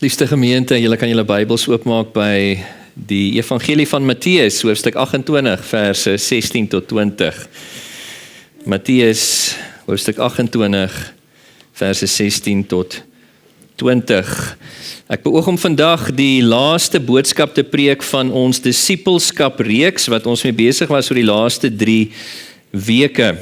Liefste gemeente, julle kan julle Bybels oopmaak by die Evangelie van Matteus, hoofstuk 28, verse 16 tot 20. Matteus, hoofstuk 28, verse 16 tot 20. Ek beoog om vandag die laaste boodskap te preek van ons disippelskap reeks, wat ons mee besig was oor die laaste 3 weke.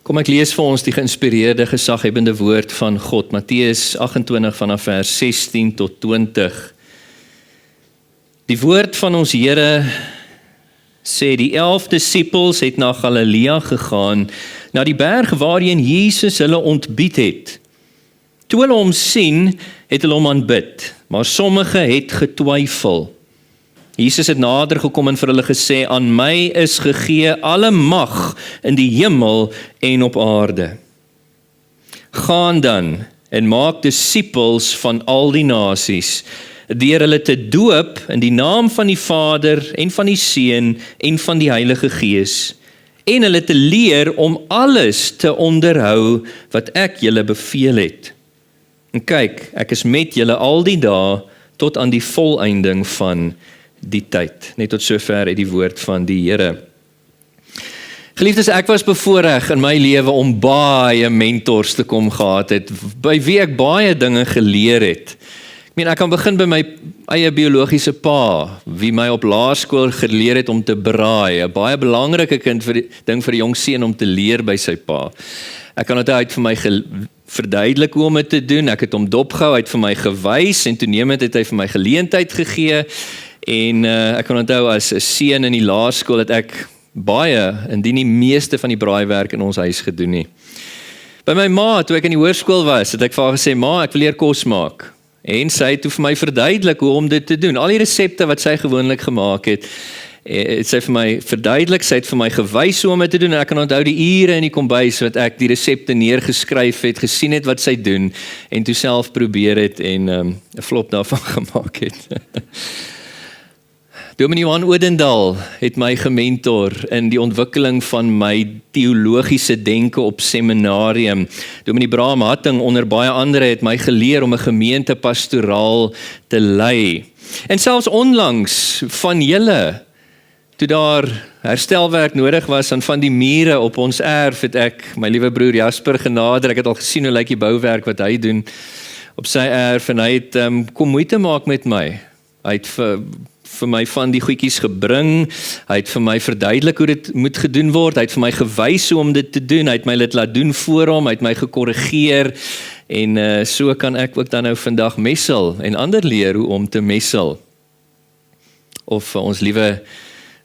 Kom ek lees vir ons die geïnspireerde, gesaghebbende woord van God, Matteus 28 vanaf vers 16 tot 20. Die woord van ons Here sê, die 11 disippels het na Galilea gegaan, na die berg waarheen Jesus hulle ontbied het. Toe hulle hom sien, het hulle hom aanbid, maar sommige het getwyfel. Jesus het nader gekom en vir hulle gesê, aan my is gegee alle mag in die hemel en op aarde. Gaan dan en maak disippels van al die nasies, deur hulle te doop in die naam van die Vader en van die Seun en van die Heilige Gees, en hulle te leer om alles te onderhou wat ek julle beveel het. En kyk, ek is met julle al die dae tot aan die volëinding van die tyd. Net tot sover uit die woord van die Here. Geliefdes, ek was bevoorreg in my lewe om baie mentors te kom gehad het, by wie ek baie dinge geleer het. Ek kan begin by my eie biologiese pa, wie my op laerskool geleer het om te braai, 'n baie belangrike ding vir 'n jong seun om te leer by sy pa. Ek kan dit uit vir my verduidelik hoe om dit te doen, ek het hom dopgehou, hy het vir my gewys, en toenemend het hy vir my geleentheid gegee, en ek kan onthou as 'n seun in die laerskool het ek baie, indien die meeste van die braaiwerk in ons huis gedoen nie. By my ma, toe ek in die hoërskool was, het ek vir haar gesê, ma, ek wil leer kos maak. En sy het toe vir my verduidelik hoe om dit te doen. Al die resepte wat sy gewoonlik gemaak het sy vir my verduidelik, sy het vir my gewys hoe om dit te doen, en ek kan onthou die ure in die kombuis wat ek die resepte neergeskryf het, gesien het wat sy doen, en toe self probeer het, en 'n flop daarvan gemaak het. Dominee Johan Odendaal het my gementor in die ontwikkeling van my teologiese denke op seminarium. Dominee Braam Hatting onder baie ander het my geleer om 'n gemeente pastoraal te lei. En selfs onlangs van julle, toe daar herstelwerk nodig was aan van die mure op ons erf, het ek my liewe broer Jasper genader. Ek het al gesien hoe lyk die bouwerk wat hy doen op sy erf, en hy het kom moeite maak met my. Hy het vir my van die goedjies gebring, hy het vir my verduidelik hoe dit moet gedoen word, hy het vir my gewys hoe om dit te doen, hy het my dit laat doen voor hom, hy het my gekorrigeer, en so kan ek ook dan nou vandag messel, en ander leer hoe om te messel. Of ons liewe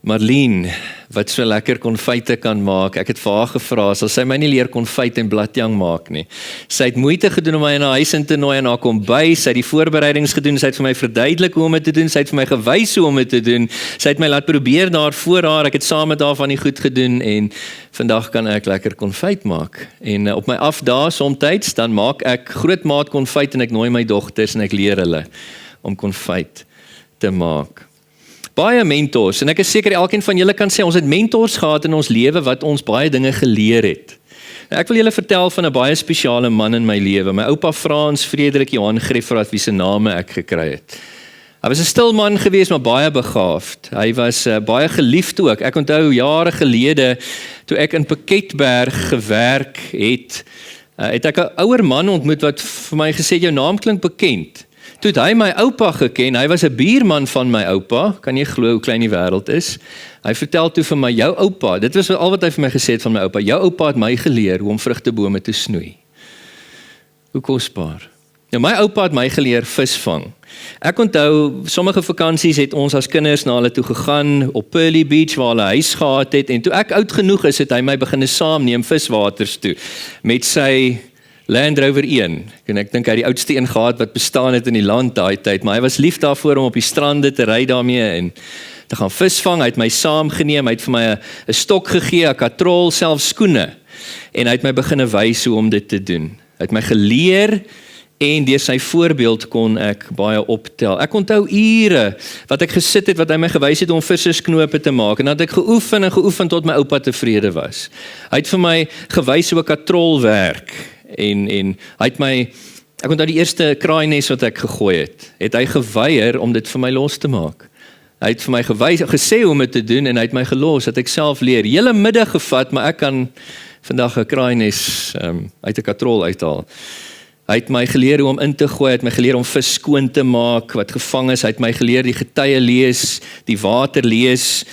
Marlene, wat so lekker konfyte kan maak, ek het vir haar gevra, sal sy my nie leer konfyt en bladjang maak nie. Sy het moeite gedoen om my in haar huis in te nooi, en haar kombuis, sy het die voorbereidings gedoen, sy het vir my verduidelik hoe om dit te doen, sy het vir my gewys hoe om dit te doen, sy het my laat probeer daar voor haar, ek het saam met haar van die goed gedoen, en vandag kan ek lekker konfyt maak. En op my afdae somtyds, dan maak ek groot maat konfyt, en ek nooi my dogters, en ek leer hulle om konfyt te maak. Baie mentors, en ek is seker elkeen van julle kan sê, ons het mentors gehad in ons lewe wat ons baie dinge geleer het. Ek wil julle vertel van 'n baie spesiale man in my lewe, my oupa Frans Frederik Johan Greffrath, wie se name ek gekry het. Hy was 'n stil man gewees, maar baie begaafd. Hy was baie geliefd ook. Ek onthou jare gelede, toe ek in Piketberg gewerk het, het ek 'n ouer man ontmoet wat vir my gesê het, jou naam klink bekend. Toe het hy my oupa geken, hy was 'n buurman van my oupa, kan jy glo hoe klein die wêreld is. Hy vertel toe vir my, jou oupa, dit was al wat hy vir my gesê het van my oupa, jou oupa het my geleer hoe om vrugtebome te snoei. Hoe kosbaar. Nou my oupa het my geleer visvang. Ek onthou, sommige vakansies het ons as kinders na hulle toe gegaan, op Pearly Beach, waar hulle huis gehad het, en toe ek oud genoeg is, het hy my begin saamneem viswaters toe, met sy Land Rover 1, en ek dink hy die oudste een gehad wat bestaan het in die land daai tyd, maar hy was lief daarvoor om op die strande te ry daarmee, en te gaan visvang. Hy het my saamgeneem, hy het vir my 'n stok gegee, 'n katrol, selfs skoene, en hy het my begin wys hoe om dit te doen. Hy het my geleer, en deur sy voorbeeld kon ek baie optel. Ek onthou ure wat ek gesit het, wat hy my gewys het om vissersknope te maak, en dat ek geoefen tot my oupa tevrede was. Hy het vir my gewys hoe 'n katrol werk, en hy het my, ek onthou die eerste kraaines wat ek gegooi het hy geweier om dit vir my los te maak. Hy het vir my gesê hoe om dit te doen, en hy het my gelos, dat ek self leer. Hele middag gevat, maar ek kan vandag 'n kraaines uit 'n katrol uithaal. Hy het my geleer hoe om in te gooi, hy het my geleer om vis skoon te maak, wat gevang is, hy het my geleer die getye lees, die water lees,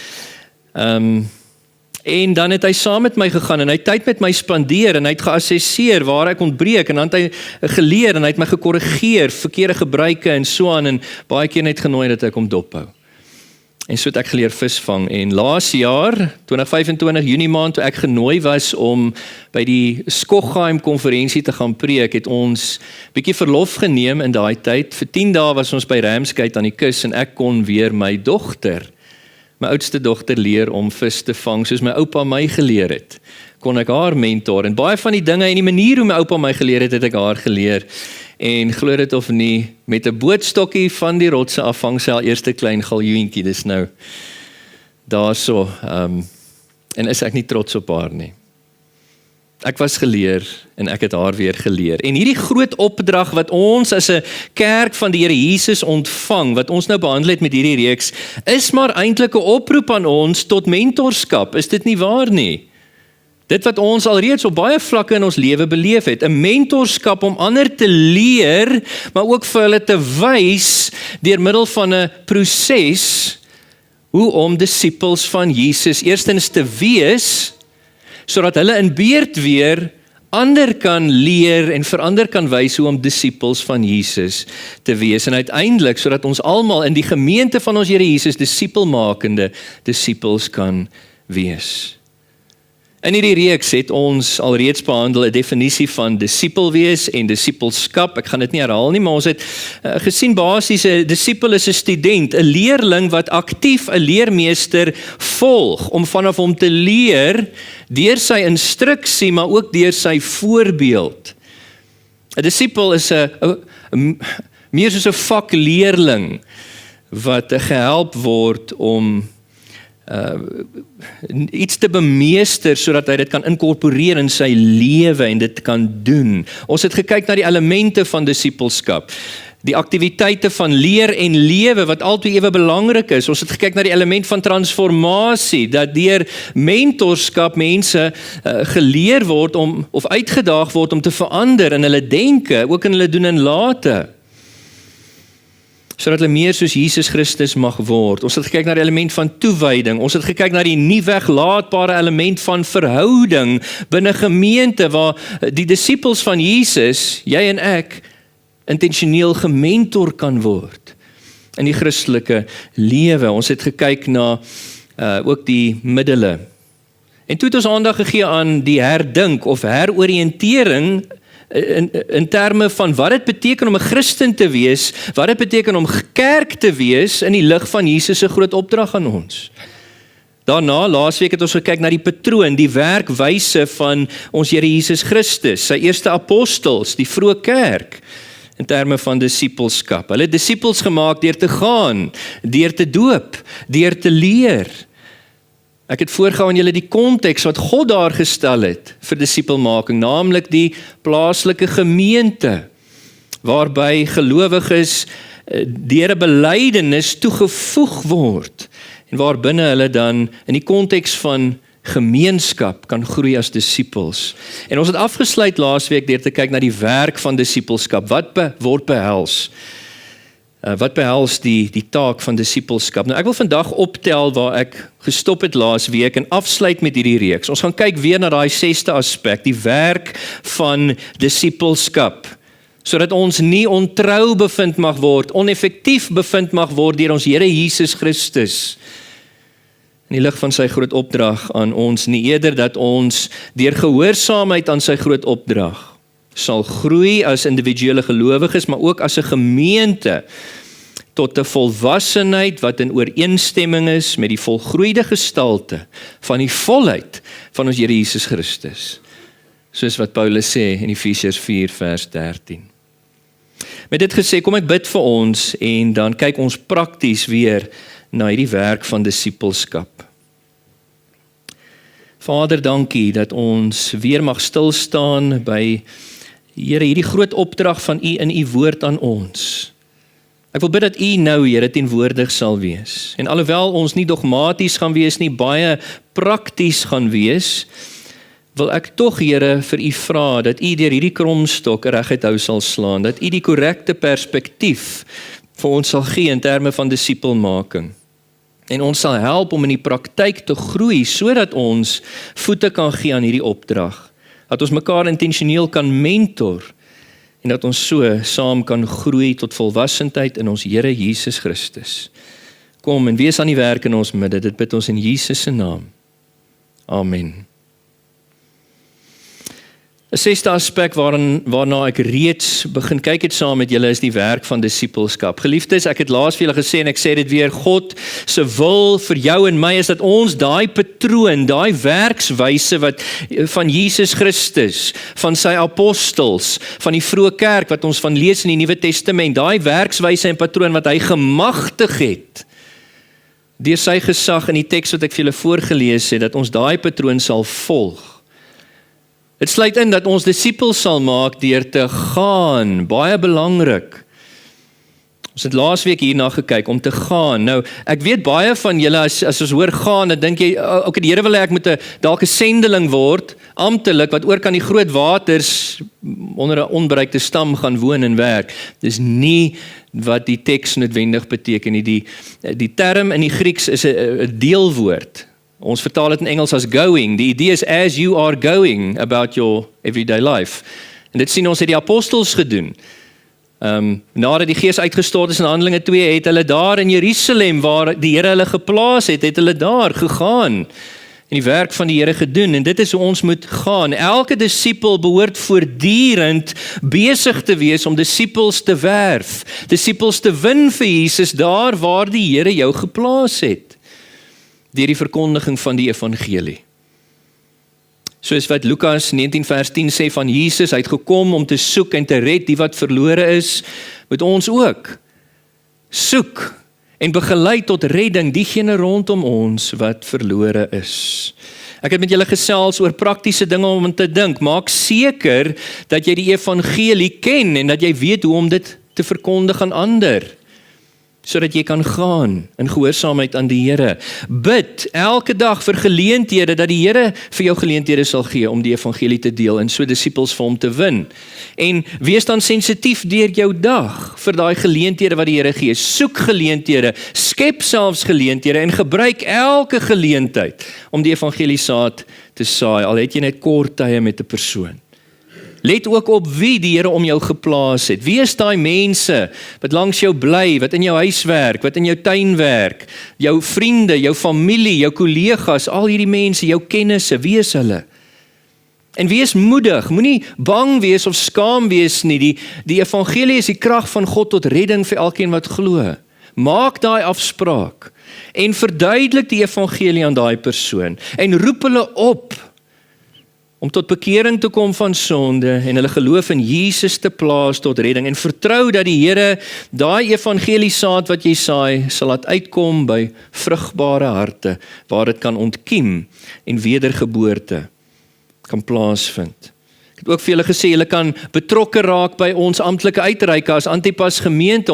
en dan het hy saam met my gegaan, en hy het tyd met my spandeer, en hy het geassesseer waar ek ontbreek, en dan het hy geleer, en hy het my gekorrigeer, verkeerde gebruike, en so aan, en baie keer net genooi dat ek hom dophou. En so het ek geleer visvang, en laas jaar, 2025 Junie maand, toe ek genooi was om by die Skogheim konferensie te gaan preek, het ons bietjie verlof geneem in daai tyd. Vir 10 dae was ons by Ramsgate aan die kus, en ek kon weer my oudste dogter leer om vis te vang, soos my oupa my geleer het. Kon ek haar mentor, en baie van die dinge en die manier hoe my oupa my geleer het ek haar geleer. En glo dit of nie, met 'n bootstokkie van die rotse af vang sy haar eerste klein galjoentjie, dis nou daarso, en is ek nie trots op haar nie. Ek was geleer, en ek het haar weer geleer. En hierdie groot opdrag wat ons as 'n kerk van die Here Jesus ontvang, wat ons nou behandel het met hierdie reeks, is maar eintlik 'n oproep aan ons tot mentorskap, is dit nie waar nie? Dit wat ons alreeds op baie vlakke in ons lewe beleef het, 'n mentorskap om ander te leer, maar ook vir hulle te wys, deur middel van 'n proses, hoe om disippels van Jesus eerstens te wees, sodat hulle in beurt weer ander kan leer en vir ander kan wys hoe om disippels van Jesus te wees, en uiteindelik sodat ons almal in die gemeente van ons Here Jesus disipelmakende disippels kan wees. In hierdie reeks het ons alreeds behandel 'n definisie van disipel wees en disipelskap. Ek gaan dit nie herhaal nie, maar ons het gesien basies 'n disipel is 'n student, 'n leerling wat aktief 'n leermeester volg om vanaf hom te leer deur sy instruksie, maar ook deur sy voorbeeld. 'n Disipel is 'n meer soos 'n vakleerling wat gehelp word om iets te bemeester sodat hy dit kan inkorporeer in sy lewe en dit kan doen. Ons het gekyk na die elemente van disipelskap, die aktiwiteite van leer en lewe wat altyd ewe belangrik is. Ons het gekyk na die element van transformasie, dat deur mentorskap mense geleer word om of uitgedaag word om te verander in hulle denke, ook in hulle doen en late, sodat hulle meer soos Jesus Christus mag word. Ons het gekyk na die element van toewyding, ons het gekyk na die nie weglaatbare element van verhouding binne gemeente, waar die disippels van Jesus, jy en ek, intentioneel gementor kan word in die Christelike lewe. Ons het gekyk na ook die middele. En toe het ons aandag gegee aan die herdink of heroriëntering in terme van wat dit beteken om 'n Christen te wees, wat dit beteken om kerk te wees in die lig van Jesus se groot opdrag aan ons. Daarna, laasweek het ons gekyk na die patroon, die werkwyse van ons Here Jesus Christus, sy eerste apostels, die vroeë kerk, in terme van disipelskap. Hulle het disippels gemaak deur te gaan, deur te doop, deur te leer. Ek het voorgehou aan julle die konteks wat God daar gestel het vir disipelmaking, naamlik die plaaslike gemeente, waarby gelowiges deur 'n belydenis toegevoeg word, en waarbinne hulle dan in die konteks van gemeenskap kan groei as disippels. En ons het afgesluit laasweek deur te kyk na die werk van disipelskap. Wat word behels? Wat behels die taak van disipelskap? Nou ek wil vandag optel waar ek gestop het laasweek en afsluit met hierdie reeks. Ons gaan kyk weer na daai 6de aspek, die werk van disipelskap, sodat ons nie ontrou bevind mag word, oneffektief bevind mag word deur ons Here Jesus Christus, in die lig van sy groot opdrag aan ons, nie eerder dat ons deur gehoorsaamheid aan sy groot opdrag sal groei as individuele gelowiges, maar ook as 'n gemeente tot 'n volwassenheid wat in ooreenstemming is met die volgroeide gestalte van die volheid van ons Here Jesus Christus, soos wat Paulus sê in Efesiërs 4 vers 13. Met dit gesê, kom ek bid vir ons en dan kyk ons prakties weer na hierdie werk van disippelskap. Vader, dankie dat ons weer mag stil staan by Here, hierdie groot opdrag van U in U woord aan ons. Ek wil bid dat U nou, Here, teenwoordig sal wees. En alhoewel ons nie dogmaties gaan wees nie, baie prakties gaan wees, wil ek tog, Here, vir U vra dat U deur hierdie kromstok reguit hou sal slaan, dat U die korrekte perspektief vir ons sal gee in terme van disipelmaking. En ons sal help om in die praktyk te groei, sodat ons voete kan gee aan hierdie opdrag. Dat ons mekaar intentioneel kan mentor, en dat ons so saam kan groei tot volwassendheid in ons Here Jesus Christus. Kom en wees aan die werk in ons midde, dit bid ons in Jesus se naam. Amen. 'n 6de aspek waarna ek reeds begin kyk het saam met julle is die werk van disipelskap. Geliefdes, ek het laas vir julle gesê en ek sê dit weer, God se wil vir jou en my is dat ons daai patroon, daai werkswyse wat van Jesus Christus, van sy apostels, van die vroeë kerk wat ons van lees in die Nuwe Testament, daai werkswyse en patroon wat hy gemagtig het, deur sy gesag in die teks wat ek vir julle voorgelees het, dat ons daai patroon sal volg. Dit sluit in dat ons disipels sal maak deur te gaan, baie belangrik. Ons het laasweek hierna gekyk om te gaan. Nou, ek weet baie van julle as ons hoor gaan, dan dink jy, okay, die Here wil hê ek moet dalk 'n sendeling word, amptelik wat oor kan die groot waters onder 'n onbereikte stam gaan woon en werk. Dis nie wat die teks noodwendig beteken nie. Die term in die Grieks is 'n deelwoord. Ons vertaal dit in Engels as going. Die idee is as you are going about your everyday life. En dit sien ons het die apostels gedoen. Nadat die Gees uitgestort is in Handelinge 2, het hulle daar in Jerusalem, waar die Here hulle geplaas het hulle daar gegaan en die werk van die Here gedoen. En dit is hoe ons moet gaan. Elke disipel behoort voortdurend besig te wees om disipels te werf, disipels te win vir Jesus daar waar die Here jou geplaas het, deur die verkondiging van die evangelie. Soos wat Lukas 19 vers 10 sê van Jesus, hy het gekom om te soek en te red die wat verlore is, moet ons ook soek en begelei tot redding diegene rondom ons wat verlore is. Ek het met julle gesels oor praktiese dinge om aan te dink. Maak seker dat jy die evangelie ken en dat jy weet hoe om dit te verkondig aan ander, sodat jy kan gaan in gehoorsaamheid aan die Here. Bid elke dag vir geleenthede, dat die Here vir jou geleenthede sal gee om die evangelie te deel en so disipels vir hom te win. En wees dan sensitief deur jou dag vir daai geleenthede wat die Here gee. Soek geleenthede, skep selfs geleenthede en gebruik elke geleentheid om die evangelie saad te saai, al het jy net kort tye met 'n persoon. Let ook op wie die Here om jou geplaas het. Wie is daai mense wat langs jou bly, wat in jou huis werk, wat in jou tuin werk, jou vriende, jou familie, jou kollegas, al hierdie mense, jou kennisse, wie is hulle? En wees moedig, moenie bang wees of skaam wees nie. Die evangelie is die krag van God tot redding vir elkeen wat glo. Maak daai afspraak en verduidelik die evangelie aan daai persoon en roep hulle op om tot bekering te kom van sonde en hulle geloof in Jesus te plaas tot redding en vertrou dat die Here daai evangeliesaad wat jy saai sal laat uitkom by vrugbare harte waar dit kan ontkiem en wedergeboorte kan plaasvind. Ek het ook vir julle gesê, julle kan betrokke raak by ons amptelike uitreike as Antipas gemeente.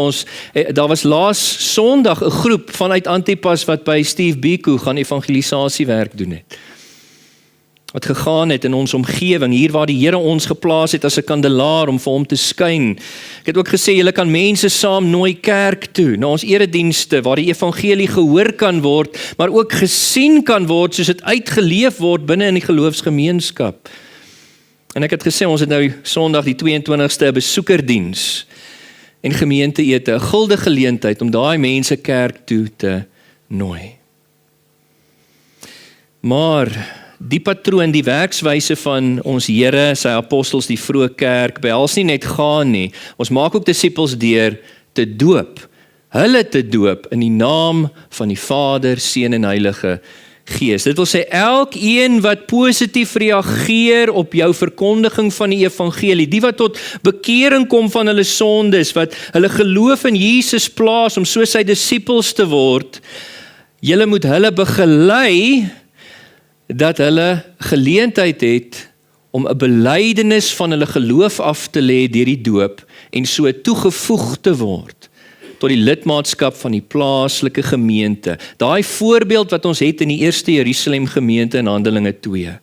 Daar was laas Sondag 'n groep vanuit Antipas wat by Steve Biko gaan evangelisasiewerk doen het. Wat gegaan het in ons omgewing, hier waar die Here ons geplaas het as 'n kandelaar om vir hom te skyn. Ek het ook gesê, julle kan mense saam nooi kerk toe, na ons eredienste, waar die evangelie gehoor kan word, maar ook gesien kan word, soos dit uitgeleef word binne in die geloofsgemeenskap. En ek het gesê, ons het nou Sondag die 22ste besoekerdiens en gemeenteete, 'n guldige geleentheid om daai mense kerk toe te nooi. Maar die patroon, die werkswyse van ons Here, sy apostels, die vroeë kerk, behels nie net gaan nie. Ons maak ook disipels deur te doop. Hulle te doop in die naam van die Vader, Seun en Heilige Gees. Dit wil sê elkeen wat positief reageer op jou verkondiging van die evangelie, die wat tot bekering kom van hulle sondes, wat hulle geloof in Jesus plaas om so sy disippels te word, julle moet hulle begelei dat hulle geleentheid het om 'n belydenis van hulle geloof af te lê deur die doop en so toegevoeg te word tot die lidmaatskap van die plaaslike gemeente. Daai voorbeeld wat ons het in die eerste Jerusalem gemeente in Handelinge 2.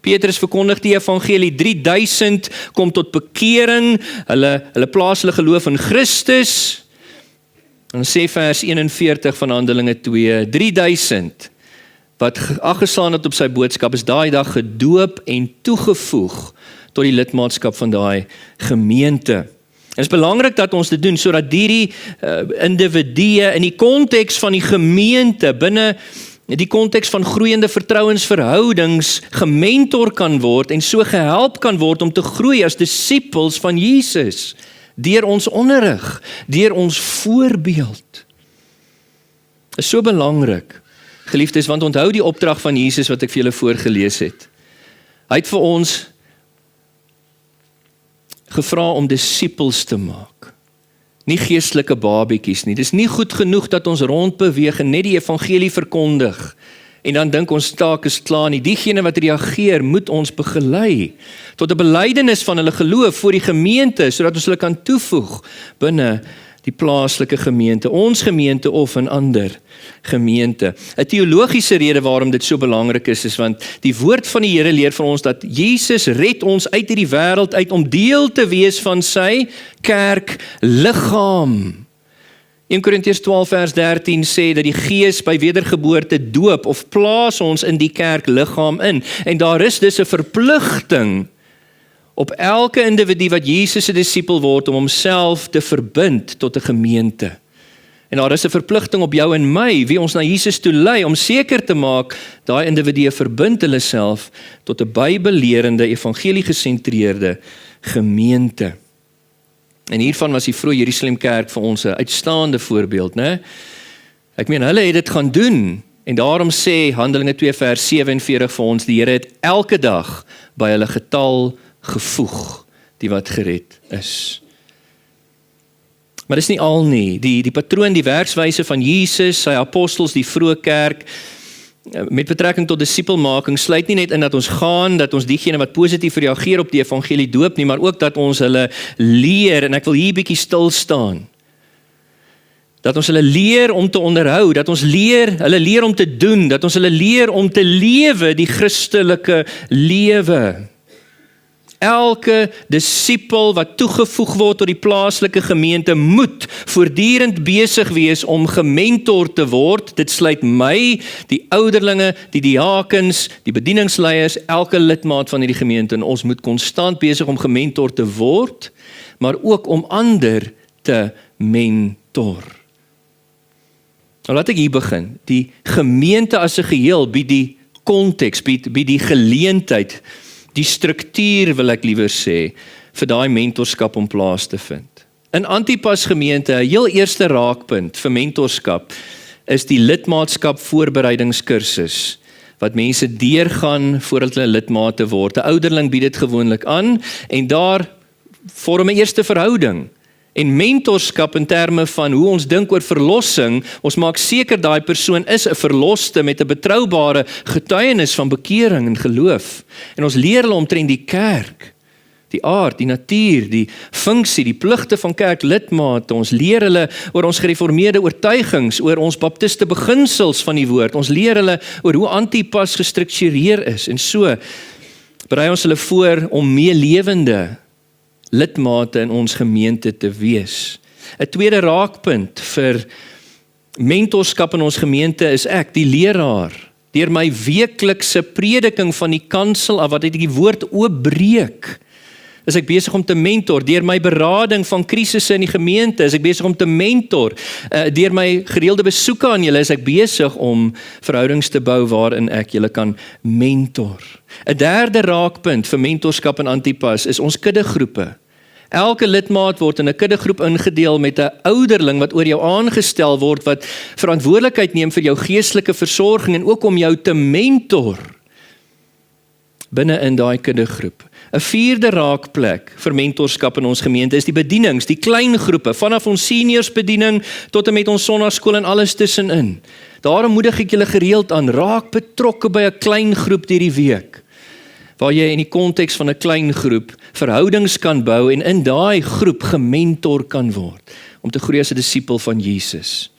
Petrus verkondig die evangelie, 3000 kom tot bekering, hulle plaas hulle geloof in Christus. En sê vers 41 van Handelinge 2, 3000 wat aggeslaan het op sy boodskap, is daai dag gedoop en toegevoeg tot die lidmaatskap van daai gemeente. Het is belangrik dat ons dit doen, sodat die individue in die konteks van die gemeente, binne die konteks van groeiende vertrouensverhoudings, gementor kan word en so gehelp kan word om te groei as disippels van Jesus, deur ons onderrig, deur ons voorbeeld. Is so belangrik, geliefdes, want onthou die opdrag van Jesus wat ek vir julle voorgelees het. Hy het vir ons gevra om disippels te maak. Nie geestelike babetjies nie. Dis nie goed genoeg dat ons rondbeweeg en net die evangelie verkondig en dan dink ons taak is klaar nie. Diegene wat reageer, moet ons begelei tot 'n belydenis van hulle geloof voor die gemeente, sodat ons hulle kan toevoeg binne die plaaslike gemeente, ons gemeente of 'n ander gemeente. 'n Teologiese rede waarom dit so belangrik is want die woord van die Here leer vir ons dat Jesus red ons uit hierdie wêreld uit om deel te wees van sy kerk liggaam. 1 Korintiërs 12 vers 13 sê dat die Gees by wedergeboorte doop of plaas ons in die kerk liggaam in. En daar is dus 'n verpligting op elke individu wat Jesus se disipel word om homself te verbind tot 'n gemeente. En daar is 'n verpligting op jou en my, wie ons na Jesus toe lei, om seker te maak, daai individue verbind hulle self tot 'n bybellerende, evangelie-gesentreerde gemeente. En hiervan was die vroeë Jerusalem kerk vir ons 'n uitstaande voorbeeld, né? Ek meen, hulle het dit gaan doen, en daarom sê Handelinge 2 vers 47 vir ons, die Here het elke dag by hulle getal gevoeg, die wat gered is. Maar dis nie al nie, die patroon, die werkswyse van Jesus, sy apostels, die vroeë kerk, met betrekking tot disipelmaking, sluit nie net in dat ons gaan, dat ons diegene wat positief reageer op die evangelie doop nie, maar ook dat ons hulle leer, en ek wil hier bietjie stil staan, dat ons hulle leer om te onderhou, dat ons hulle leer om te doen, dat ons hulle leer om te lewe die Christelike lewe. Elke disipel wat toegevoeg word tot die plaaslike gemeente moet voortdurend besig wees om gementor te word. Dit sluit my, die ouderlinge, die diakens, die bedieningsleiers, elke lidmaat van hierdie gemeente, en ons moet konstant besig om gementor te word, maar ook om ander te mentor. Nou laat ek hier begin. Die gemeente as 'n geheel bied die konteks, bied die geleentheid, die struktuur wil ek liewer sê, vir daai mentorskap om plaas te vind. In Antipas gemeente, 'n heel eerste raakpunt vir mentorskap, is die lidmaatskap voorbereidingskursus, wat mense deurgaan voordat hulle lidmate word. 'n Ouderling bied dit gewoonlik aan, en daar vorm 'n eerste verhouding. En mentorskap in terme van hoe ons dink oor verlossing, ons maak seker daai persoon is 'n verloste met 'n betroubare getuienis van bekering en geloof. En ons leer hulle omtrent die kerk, die aard, die natuur, die funksie, die pligte van kerklidmate. Ons leer hulle oor ons gereformeerde oortuigings, oor ons baptiste beginsels van die woord. Ons leer hulle oor hoe Antipas gestruktureer is. En so berei ons hulle voor om meelewende lidmate in ons gemeente te wees. 'n Tweede raakpunt vir mentorskap in ons gemeente is ek, die leraar, deur my weeklikse prediking van die kansel af, wat ek die woord oopbreek, is ek besig om te mentor. Deur my berading van krisisse in die gemeente, is ek besig om te mentor. Deur my gereelde besoeke aan julle, is ek besig om verhoudings te bou waarin ek julle kan mentor. 'n Derde raakpunt vir mentorskap in Antipas is ons kuddegroepe. Elke lidmaat word in 'n kuddegroep ingedeel met 'n ouderling wat oor jou aangestel word, wat verantwoordelikheid neem vir jou geestelike versorging en ook om jou te mentor binne in daai kuddegroep. 'n Vierde raakplek vir mentorskap in ons gemeente is die bedienings, die klein groepe, vanaf ons seniorsbediening tot en met ons sonnaarskool en alles tussenin. Daarom moedig ek julle gereeld aan, raak betrokke by 'n klein groep hierdie week, waar jy in die konteks van 'n klein groep verhoudings kan bou en in daai groep gementor kan word, om te groei as 'n disipel van Jesus.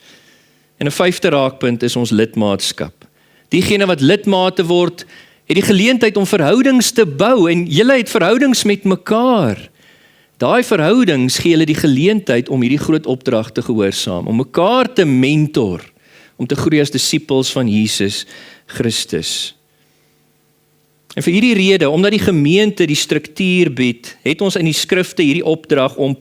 En 'n vyfde raakpunt is ons lidmaatskap. Diegene wat lidmate word, het die geleentheid om verhoudings te bou en julle het verhoudings met mekaar. Daai verhoudings gee julle die geleentheid om hierdie groot opdrag te gehoorsaam, om mekaar te mentor, om te groei as disipels van Jesus Christus. En vir hierdie rede, omdat die gemeente die struktuur bied, het ons in die skrifte hierdie opdrag om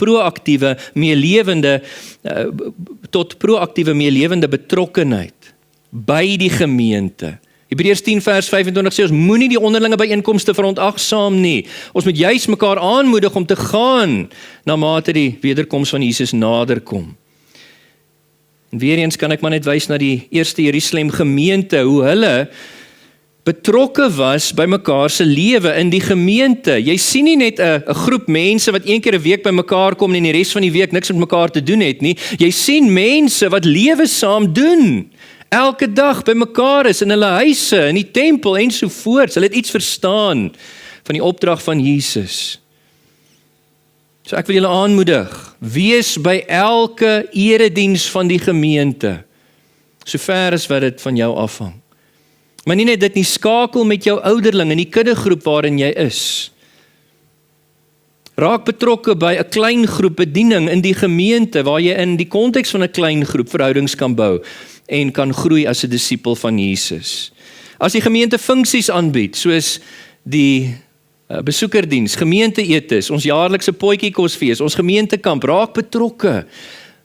tot proaktiewe meelewende betrokkenheid by die gemeente. Hebreërs 10 vers 25 sê ons moenie die onderlinge byeenkomste verontagsaam nie. Ons moet juis mekaar aanmoedig om te gaan na mate die wederkoms van Jesus naderkom. En weer eens kan ek maar net wys na die eerste Jerusalem gemeente, hoe hulle betrokke was by mekaar se lewe in die gemeente. Jy sien nie net 'n groep mense wat een keer 'n week by mekaar kom en die res van die week niks met mekaar te doen het nie. Jy sien mense wat lewe saam doen. Elke dag by mekaar is in hulle huise, in die tempel ensovoorts. Hulle het iets verstaan van die opdrag van Jesus. So ek wil julle aanmoedig, wees by elke erediens van die gemeente, sover as wat dit van jou afhang. Maar nie net dit nie, skakel met jou ouderling in die kuddegroep waarin jy is. Raak betrokke by 'n klein groep bediening in die gemeente, waar jy in die konteks van 'n klein groep verhoudings kan bou en kan groei as 'n disipel van Jesus. As die gemeente funksies aanbied, soos die besoekerdiens, gemeenteetes, ons jaarlikse potjiekosfees, ons gemeentekamp, raak betrokke,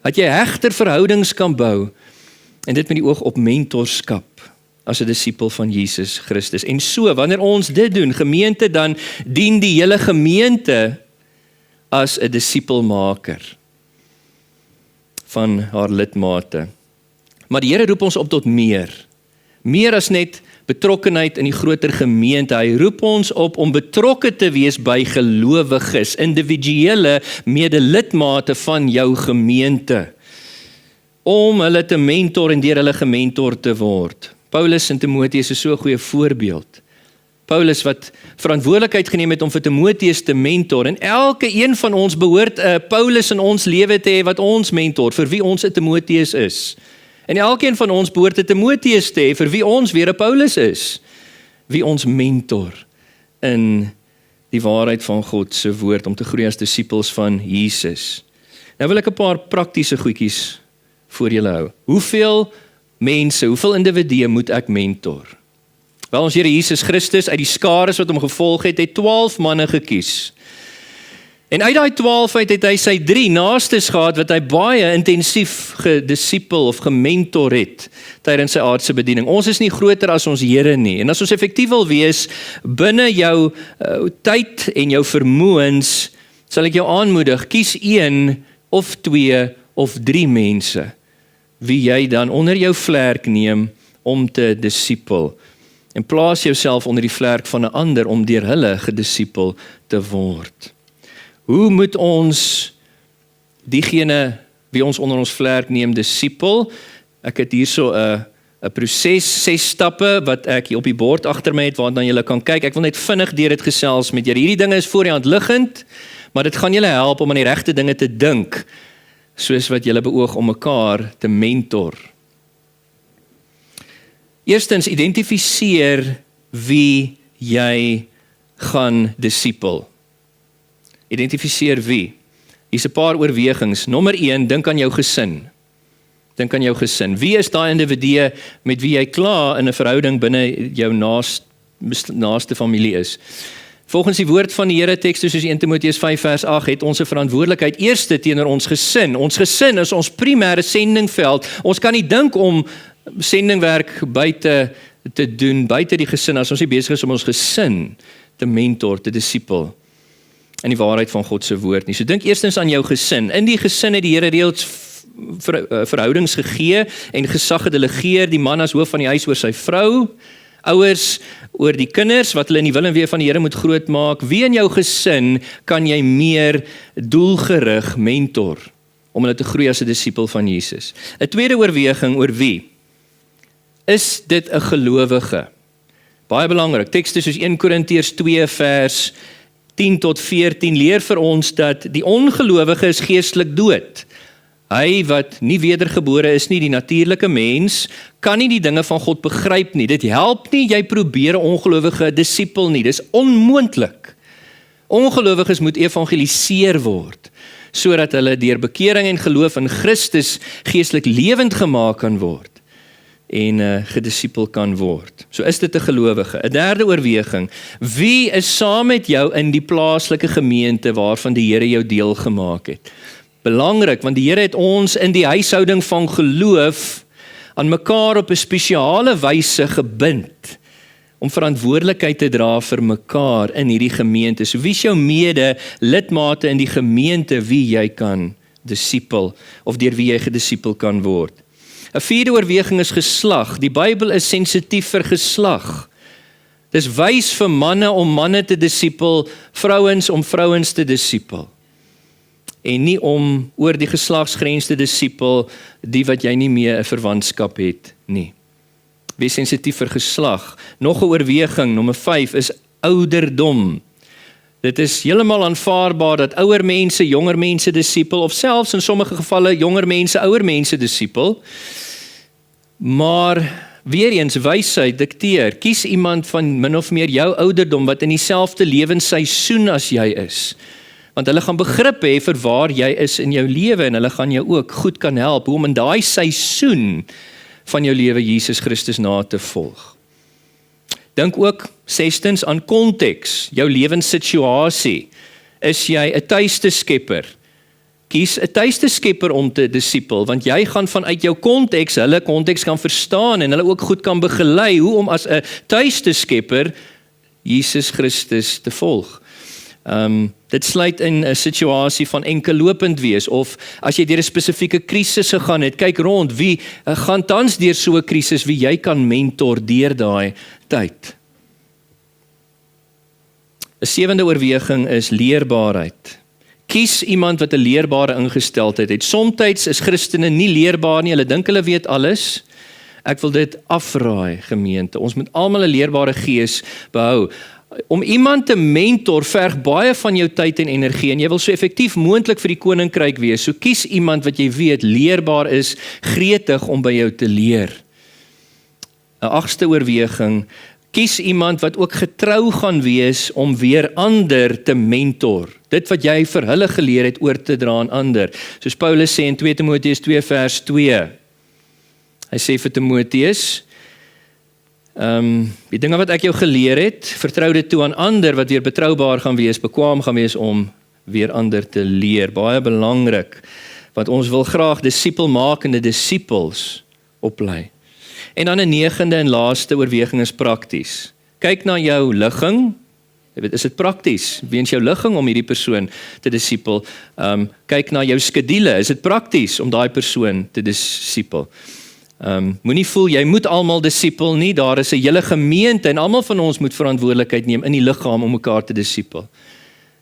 dat jy hegter verhoudings kan bou, en dit met die oog op mentorskap, as 'n disipel van Jesus Christus. En so, wanneer ons dit doen, gemeente, dan dien die hele gemeente as 'n disipelmaker van haar lidmate. Maar die Here roep ons op tot meer as net betrokkenheid in die groter gemeente. Hy roep ons op om betrokke te wees by gelowiges, individuele medelidmate van jou gemeente, om hulle te mentor en deur hulle gementor te word. Paulus en Timoteus is so 'n goeie voorbeeld. Paulus wat verantwoordelikheid geneem het om vir Timoteus te mentor, en elke een van ons behoort 'n Paulus in ons lewe te hê wat ons mentor, vir wie ons 'n Timoteus is. En elkeen van ons behoort 'n Timoteus te hê, vir wie ons weer 'n Paulus is, wie ons mentor in die waarheid van God se woord, om te groei as disipels van Jesus. Nou wil ek 'n paar praktiese goedjies voor julle hou. Hoeveel individue moet ek mentor? Wel, ons Here Jesus Christus uit die skares wat hom gevolg het 12 manne gekies. En uit daai 12 het hy sy 3 naastes gehad wat hy baie intensief gedisipel of gementor het tydens sy aardse bediening. Ons is nie groter as ons Here nie. En as ons effektief wil wees binne jou tyd en jou vermoëns, sal ek jou aanmoedig, kies 1 of 2 of 3 mense wie jy dan onder jou vlerk neem om te disipel. En plaas jouself onder die vlerk van 'n ander om deur hulle gedisipel te word. Hoe moet ons diegene wie ons onder ons vlerk neem disipel? Ek het hierso 'n proses, 6 stappe wat ek hier op die bord agter my het waarna julle kan kyk. Ek wil net vinnig deur dit gesels met julle. Hierdie dinge is voor die hand liggend, maar dit gaan julle help om aan die regte dinge te dink, soos wat julle beoog om mekaar te mentor. Eerstens, identifiseer wie jy gaan disipel. Identifiseer wie. Hier's 'n paar oorwegings. Nommer 1, dink aan jou gesin. Dink aan jou gesin. Wie is daai individu met wie jy klaar in 'n verhouding binne jou naaste familie is? Volgens die woord van die Here tekste soos 1 Timoteus 5 vers 8 het ons 'n verantwoordelikheid eerste teenoor ons gesin. Ons gesin is ons primêre sendingveld. Ons kan nie dink om sendingwerk buite te doen, buite die gesin, as ons nie besig is om ons gesin te mentor, te disipel. in die waarheid van God se woord nie. So dink eerstens aan jou gesin. In die gesin het die Here reeds verhoudings gegee en gesag gedelegeer, die man as hoof van die huis oor sy vrou, ouers oor die kinders wat hulle in die wil en weë van die Here moet grootmaak. Wie in jou gesin kan jy meer doelgerig mentor om hulle te groei as 'n disipel van Jesus? 'n Tweede oorweging oor wie? Is dit 'n gelowige? Baie belangrik, tekste soos 1 Korintiërs 2 vers 10 tot 14 leer vir ons dat die ongelowige is geestelik dood. Hy wat nie wedergebore is nie, die natuurlike mens, kan nie die dinge van God begryp nie. Dit help nie, jy probeer 'n ongelowige disipel nie. Dis onmoontlik. Ongelowiges moet evangeliseer word, sodat hulle deur bekering en geloof in Christus geestelik lewend gemaak kan word en gedisipel kan word. So is dit 'n gelowige. 'n Derde oorweging, wie is saam met jou in die plaaslike gemeente waarvan die Here jou deel gemaak het? Belangrik, want die Here het ons in die huishouding van geloof aan mekaar op 'n spesiale wyse gebind om verantwoordelikheid te dra vir mekaar in hierdie gemeente. So wie is jou mede lidmate in die gemeente wie jy kan disipel of deur wie jy gedisipel kan word? 'n Vierde oorweging is geslag. Die Bybel is sensitief vir geslag. Dis wys vir manne om manne te disipel, vrouens om vrouens te disipel. En nie om oor die geslagsgrens te disipel die wat jy nie meer 'n verwantskap het nie. Wees sensitief vir geslag. Nog 'n oorweging, nommer 5, is ouderdom. Dit is heeltemal aanvaarbaar dat ouer mense jonger mense disipel, of selfs in sommige gevalle jonger mense ouer mense disipel. Maar weer eens, wysheid dikteer, kies iemand van min of meer jou ouderdom wat in dieselfde lewensseisoen as jy is. Want hulle gaan begrip hê vir waar jy is in jou lewe en hulle gaan jou ook goed kan help hoe om in daai seisoen van jou lewe Jesus Christus na te volg. Dink ook sestens aan konteks, jou lewenssituasie. Is jy 'n tuiste skepper? Kies 'n tuiste skepper om te disipel, want jy gaan vanuit jou konteks, hulle konteks kan verstaan en hulle ook goed kan begelei hoe om as 'n tuiste skepper Jesus Christus te volg. Dit sluit in 'n situasie van enkellopend wees, of as jy deur 'n spesifieke krisis gegaan het, kyk rond, wie gaan tans deur so 'n krisis, wie jy kan mentor deur daai tyd. 'n Sewende oorweging is leerbaarheid. Kies iemand wat 'n leerbare ingesteldheid het. Somstyds is Christene nie leerbaar nie, hulle dink hulle weet alles. Ek wil dit afraai, gemeente. Ons moet almal 'n leerbare gees behou. Om iemand te mentor verg baie van jou tyd en energie en jy wil so effektief moontlik vir die koninkryk wees. So kies iemand wat jy weet leerbaar is, gretig om by jou te leer. 'n Agste oorweging, kies iemand wat ook getrou gaan wees om weer ander te mentor. Dit wat jy vir hulle geleer het oor te dra aan ander. Soos Paulus sê in 2 Timoteus 2 vers 2. Hy sê vir Timoteus, die dinge wat ek jou geleer het, vertrou dit toe aan ander wat weer betroubaar gaan wees, bekwaam gaan wees om weer ander te leer. Baie belangrik, want ons wil graag disipelmakende disipels oplei. En dan 'n negende en laaste oorweging is prakties. Kyk na jou ligging. Jy weet, is dit prakties? Weens jou ligging om hierdie persoon te disipel. Kyk na jou skedule. Is dit prakties om daai persoon te disipel? Moenie voel jy moet almal disipel nie. Daar is 'n hele gemeente en almal van ons moet verantwoordelikheid neem in die liggaam om mekaar te disipel.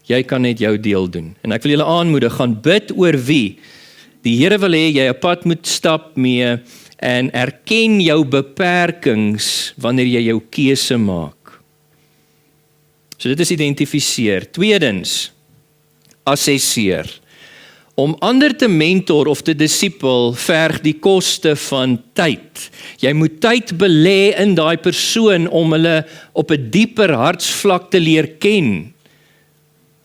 Jy kan net jou deel doen. En ek wil julle aanmoedig, gaan bid oor wie die Here wil hê jy 'n pad moet stap mee en erken jou beperkings wanneer jy jou keuse maak. So dit is identifiseer. Tweedens, assesseer. Om ander te mentor of te disipel verg die koste van tyd. Jy moet tyd belê in daai persoon om hulle op 'n dieper hartsvlak te leer ken.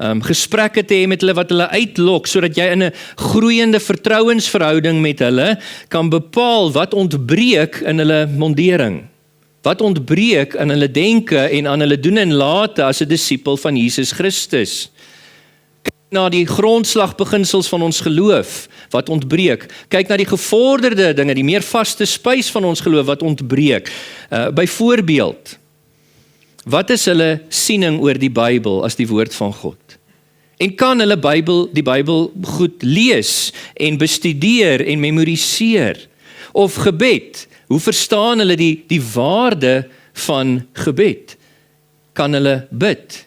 Gesprekke te hê met hulle wat hulle uitlok, sodat jy in 'n groeiende vertrouensverhouding met hulle kan bepaal wat ontbreek in hulle mondering. Wat ontbreek in hulle denke en aan hulle doen en late as 'n disipel van Jesus Christus. Kyk na die grondslagbeginsels van ons geloof, wat ontbreek. Kyk na die gevorderde dinge, die meer vaste spys van ons geloof, wat ontbreek. Byvoorbeeld, wat is hulle siening oor die Bybel as die woord van God? En kan hulle die Bybel goed lees en bestudeer en memoriseer? Of gebed, hoe verstaan hulle die waarde van gebed? Kan hulle bid?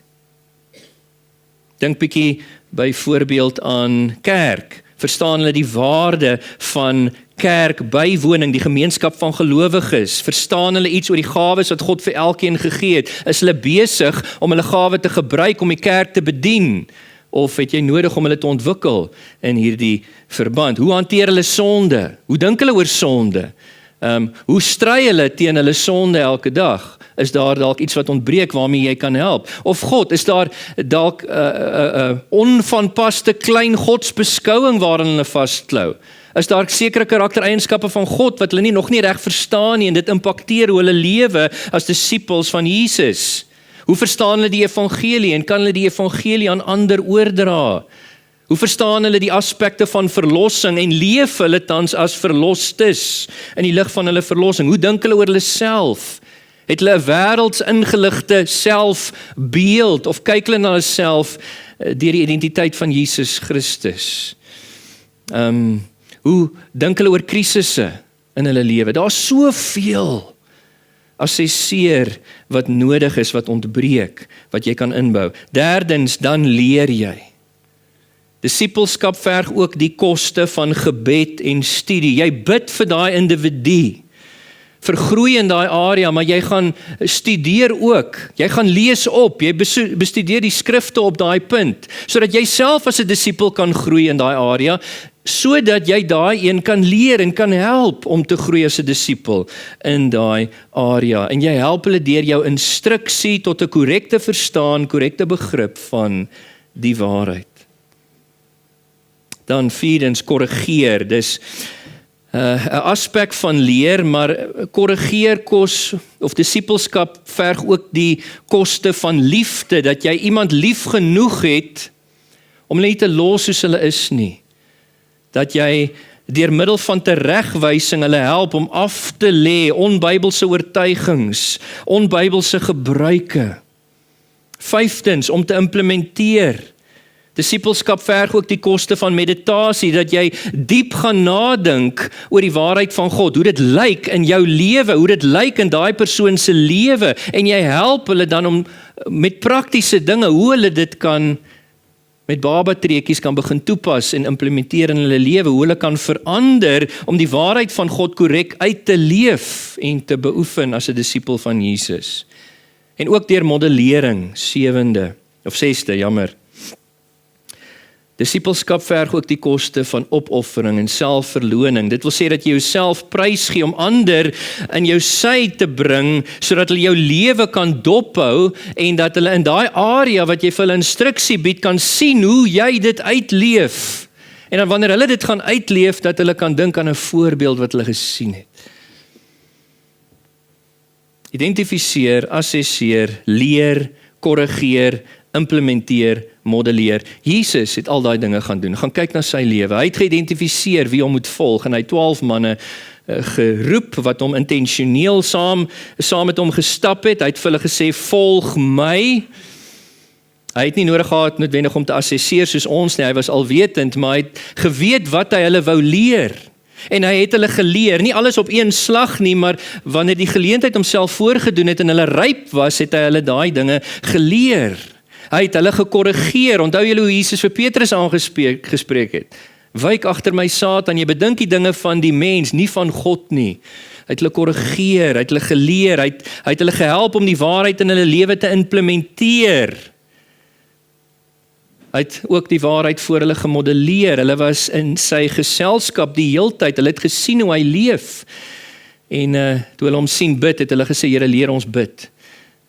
Dink bietjie byvoorbeeld aan kerk. Verstaan hulle die waarde van kerkbywoning, die gemeenskap van gelowiges? Verstaan hulle iets oor die gawes wat God vir elkeen gegee het? Is hulle besig om hulle gawe te gebruik om die kerk te bedien? Of het jy nodig om hulle te ontwikkel in hierdie verband? Hoe hanteer hulle sonde? Hoe dink hulle oor sonde? Hoe stry hulle teen hulle sonde elke dag? Is daar dalk iets wat ontbreek waarmee jy kan help? Of God, is daar dalk onvanpaste klein godsbeskouing waarin hulle vasklou? Is daar sekere karaktereienskappe van God wat hulle nog nie reg verstaan nie en dit impakteer hoe hulle lewe as disippels van Jesus? Hoe verstaan hulle die evangelie en kan hulle die evangelie aan ander oordra? Hoe verstaan hulle die aspekte van verlossing en leef hulle tans as verlostes in die lig van hulle verlossing? Hoe dink hulle oor hulle self? Het hulle 'n wêreldsingeligte selfbeeld of kyk hulle na hulle self deur die identiteit van Jesus Christus? Hoe dink hulle oor krisisse in hulle lewe? Daar's soveel assesseer wat nodig is, wat ontbreek, wat jy kan inbou. Derdens, dan leer jy. Disippelskap verg ook die koste van gebed en studie. Jy bid vir daai individu, vergroei in daai area, maar jy gaan studeer ook. Jy gaan lees op, jy bestudeer die skrifte op daai punt, sodat jy self as 'n disipel kan groei in daai area, sodat jy daai een kan leer en kan help om te groei as 'n disipel in daai area. En jy help hulle deur jou instruksie tot 'n korrekte verstaan, korrekte begrip van die waarheid. Dan vierdens, korrigeer. Dis 'n aspek van leer, maar korrigeer kos of disipelskap verg ook die koste van liefde, dat jy iemand lief genoeg het om hulle nie te los soos hulle is nie. Dat jy deur middel van teregwysing hulle help om af te lê onbybelse oortuigings, onbybelse gebruike. Vyftens, om te implementeer. Disipelskap verg ook die koste van meditasie, dat jy diep gaan nadink oor die waarheid van God, hoe dit lyk in jou lewe, hoe dit lyk in daai persoon se lewe, en jy help hulle dan om met praktiese dinge, hoe hulle dit kan met babatreetjies kan begin toepas en implementeer in hulle lewe, hoe hulle kan verander om die waarheid van God korrek uit te leef en te beoefen as 'n disipel van Jesus. En ook deur modellering, sesde, Disipelskap verg ook die koste van opoffering en selfverloning. Dit wil sê dat jy jouself prysgee om ander in jou sy te bring, sodat hulle jou lewe kan dophou en dat hulle in daai area wat jy vir hulle instruksie bied, kan sien hoe jy dit uitleef. En dan wanneer hulle dit gaan uitleef, dat hulle kan dink aan 'n voorbeeld wat hulle gesien het. Identifiseer, assesseer, leer, korrigeer, implementeer, modelleer. Jesus het al daai dinge gaan doen. Gaan kyk na sy lewe. Hy het geïdentifiseer wie hom moet volg en hy 12 manne geroep wat hom intentioneel saam met hom gestap het. Hy het vir hulle gesê, volg my. Hy het nie nodig gehad noodwendig om te assesseer soos ons nie. Hy was alwetend, maar hy het geweet wat hy hulle wou leer. En hy het hulle geleer, nie alles op een slag nie, maar wanneer die geleentheid homself voorgedoen het en hulle ryp was, het hy hulle daai dinge geleer. Hy het hulle gekorrigeer. Onthou julle hoe Jesus vir Petrus gespreek het? Wyk agter my Satan, jy bedink die dinge van die mens, nie van God nie. Hy het hulle korrigeer, hy het hulle geleer, hy het hulle gehelp om die waarheid in hulle lewe te implementeer. Hy het ook die waarheid voor hulle gemodelleer. Hulle was in sy geselskap die heeltyd. Hulle het gesien hoe hy leef. En toe hulle hom sien bid, het hulle gesê, Here, leer ons bid.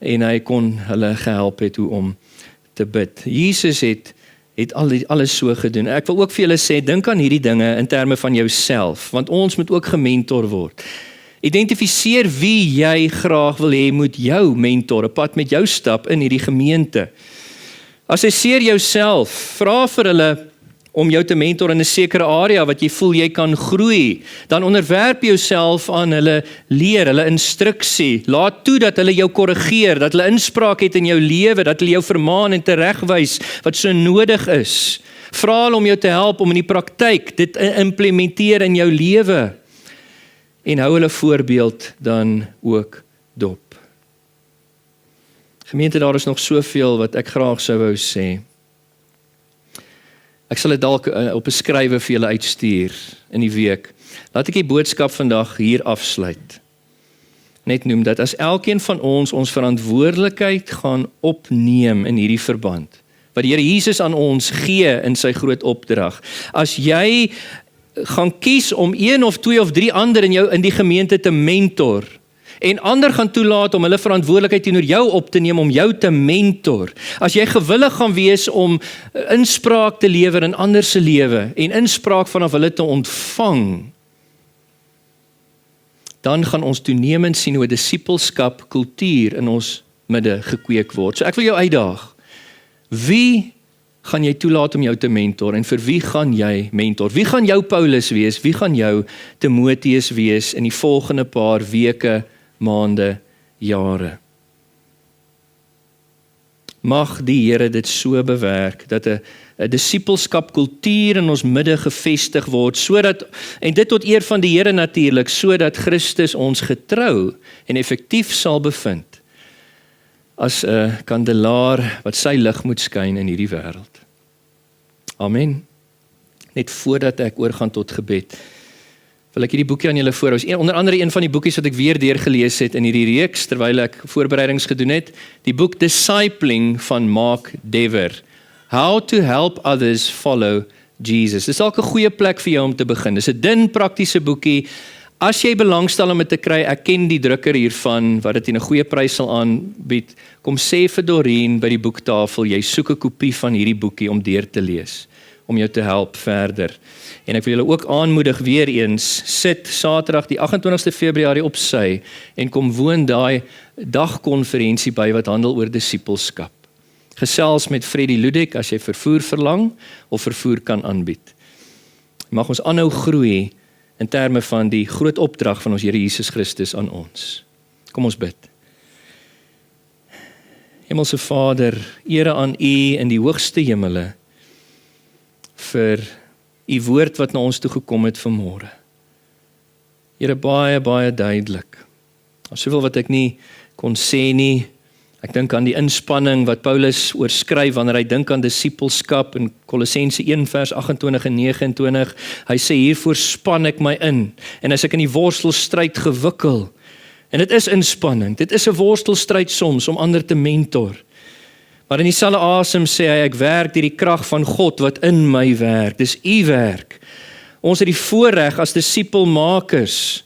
En hy kon hulle gehelp het hoe om te bid. Jesus het alles so gedoen. Ek wil ook vir julle sê, dink aan hierdie dinge in terme van jouself, want ons moet ook gementor word. Identifiseer wie jy graag wil hê moet jou mentor, 'n pad met jou stap in hierdie gemeente. Assesseer jouself, vra vir hulle om jou te mentor in 'n sekere area wat jy voel jy kan groei, dan onderwerp jouself aan hulle leer, hulle instruksie. Laat toe dat hulle jou korrigeer, dat hulle inspraak het in jou lewe, dat hulle jou vermaan en teregwys wat so nodig is. Vra hulle om jou te help om in die praktyk dit implementeer in jou lewe. En hou hulle voorbeeld dan ook dop. Gemeente, daar is nog soveel wat ek graag sou wou sê. Ek sal dit dalk op 'n skrywe vir julle uitstuur in die week. Laat ek die boodskap vandag hier afsluit. Net noem dat as elkeen van ons verantwoordelikheid gaan opneem in hierdie verband, wat die Here Jesus aan ons gee in sy groot opdrag. As jy gaan kies om 1 of 2 of 3 ander in die gemeente te mentor, en ander gaan toelaat om hulle verantwoordelikheid teenoor jou op te neem om jou te mentor. As jy gewillig gaan wees om inspraak te lewer in ander se lewe en inspraak vanaf hulle te ontvang, dan gaan ons toenemend sien hoe 'n disippelskap kultuur in ons midde gekweek word. So ek wil jou uitdaag. Wie gaan jy toelaat om jou te mentor en vir wie gaan jy mentor? Wie gaan jou Paulus wees? Wie gaan jou Timoteus wees in die volgende paar weke, maande, jare? Mag die Here dit so bewerk dat 'n disippelskap kultuur in ons midde gevestig word, en dit tot eer van die Here natuurlik, sodat Christus ons getrou en effektief sal bevind as 'n kandelaar wat sy lig moet skyn in hierdie wêreld. Amen. Net voordat ek oorgaan tot gebed, wil ek hierdie boekie aan julle voorhou. Onder andere een van die boekies wat ek weer deurgelees het in hierdie reeks terwyl ek voorbereidings gedoen het, die boek Discipling van Mark Dever. How to Help Others Follow Jesus. Dis dalk 'n goeie plek vir jou om te begin. Dis 'n dun praktiese boekie. As jy belangstel om dit te kry, ek ken die drukker hiervan wat dit in 'n goeie prys sal aanbied. Kom sê vir Doreen by die boektafel, jy soek 'n kopie van hierdie boekie om deur te lees, om jou te help verder. En ek wil julle ook aanmoedig weer eens, sit Saterdag die 28ste Februarie op sy en kom woon daai dagkonferensie by wat handel oor disippelskap. Gesels met Freddie Ludek as jy vervoer verlang of vervoer kan aanbied. Mag ons aanhou groei in terme van die groot opdrag van ons Here Jesus Christus aan ons. Kom ons bid. Hemelse Vader, ere aan U in die hoogste hemele vir U woord wat na ons toe gekom het vanmôre. Here, baie, baie duidelik. Soveel wat ek nie kon sê nie. Ek dink aan die inspanning wat Paulus oorskryf wanneer hy dink aan disippelskap in Kolossense 1 vers 28 en 29. Hy sê, hiervoor span ek my in, en as ek in die worstelstryd gewikkel, en dit is inspanning, dit is 'n worstelstryd soms om ander te mentor, maar in dieselfde asem sê hy, ek werk deur die krag van God wat in my werk, dis U werk. Ons het die voorreg as disipelmakers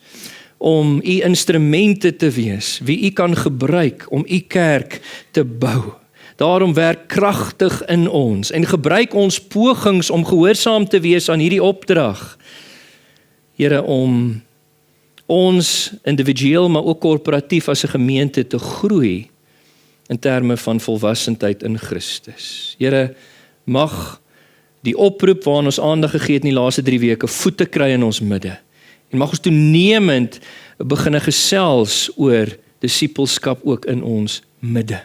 om U instrumente te wees, wie U kan gebruik om U kerk te bou. Daarom werk kragtig in ons en gebruik ons pogings om gehoorsaam te wees aan hierdie opdrag. Here, om ons individueel, maar ook korporatief as 'n gemeente te groei in terme van volwassenheid in Christus. Here, mag die oproep waaraan ons aandag gegee het in die laaste 3 weke voete kry in ons midde. En mag ons toenemend begin gesels oor disippelskap ook in ons midde.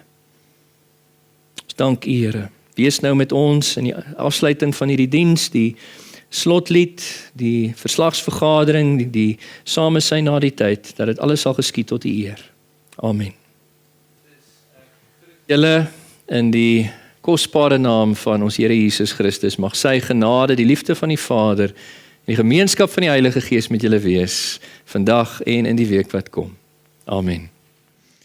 Dank U, Here. Wees nou met ons in die afsluiting van hierdie diens, die slotlied, die verslagsvergadering, die samesyn na die tyd, dat dit alles sal geskied tot U eer. Amen. Julle in die kosbare naam van ons Here Jesus Christus, mag sy genade, die liefde van die Vader, en die gemeenskap van die Heilige Gees met julle wees, vandag en in die week wat kom. Amen.